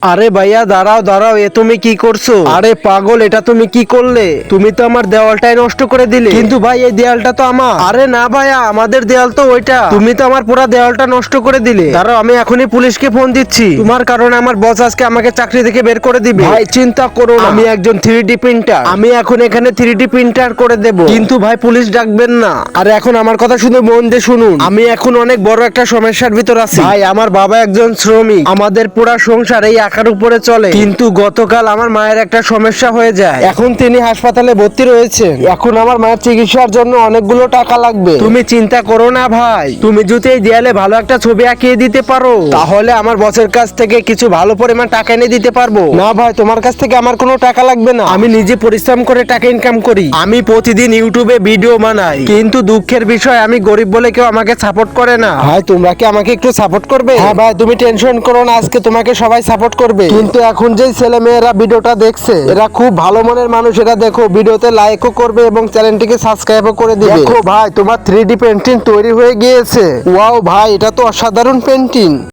আরে ভাইয়া দাঁড়াও দাঁড়াও, এ তুমি কি করছো? আরে পাগল, এটা তুমি কি করলে? তুমি তো আমার দেওয়ালটাই নষ্ট করে দিলে। কিন্তু ভাই এই দেওয়ালটা তো আমার। আরে না ভাইয়া, আমাদের দেওয়াল তো ওইটা। তুমি তো আমার পুরো দেওয়ালটা নষ্ট করে দিলে। দাঁড়াও, আমি এখনই পুলিশকে ফোন দিচ্ছি। তোমার কারণে আমার বস আজকে আমাকে চাকরি থেকে বের করে দিবে। ভাই চিন্তা করো না, আমি একজন 3D প্রিন্টার। আমি এখন এখানে 3D প্রিন্টার করে দেব। কিন্তু ভাই পুলিশ ডাকবেন না। আর এখন আমার কথা শুধু মন দিয়ে শুনুন। আমি এখন অনেক বড় একটা সমস্যার ভিতর আছি। ভাই আমার বাবা একজন শ্রমিক, আমাদের পুরো সংসার এই আঁকার উপরে চলে। কিন্তু গতকাল আমার মায়ের একটা সমস্যা হয়ে যায়। এখন তিনি হাসপাতালে ভর্তি রয়েছেন। এখন আমার মায়ের চিকিৎসার জন্য অনেকগুলো টাকা লাগবে। তুমি চিন্তা করো না ভাই, তুমি যদি এই দেয়ালে ভালো একটা ছবি আঁকিয়ে দিতে পারো, তাহলে আমার বসের কাছ থেকে কিছু ভালো পরিমাণ টাকা এনে দিতে পারবো। না ভাই, তোমার কাছ থেকে আমার কোনো টাকা লাগবে না। আমি নিজে পরিশ্রম করে টাকা ইনকাম করি। আমি প্রতিদিন ইউটিউবে ভিডিও বানাই, কিন্তু দুঃখের বিষয় আমি গরিব বলে কেউ আমাকে সাপোর্ট করে না। ভাই তোমরা কি আমাকে একটু সাপোর্ট করবে? হ্যাঁ ভাই, তুমি টেনশন করো না, আজকে তোমাকে সবাই সাপোর্ট করবে। কিন্তু এখন যেই ছেলে মেয়েরা ভিডিওটা দেখছে, এরা খুব ভালো মনের মানুষ। এরা দেখো ভিডিওতে লাইকও করবে এবং চ্যানেলটিকে সাবস্ক্রাইবও করে দিবে। দেখো ভাই, তোমার 3D পেন্টিং তৈরি হয়ে গিয়েছে। ওয়াও ভাই, এটা তো অসাধারণ পেন্টিং।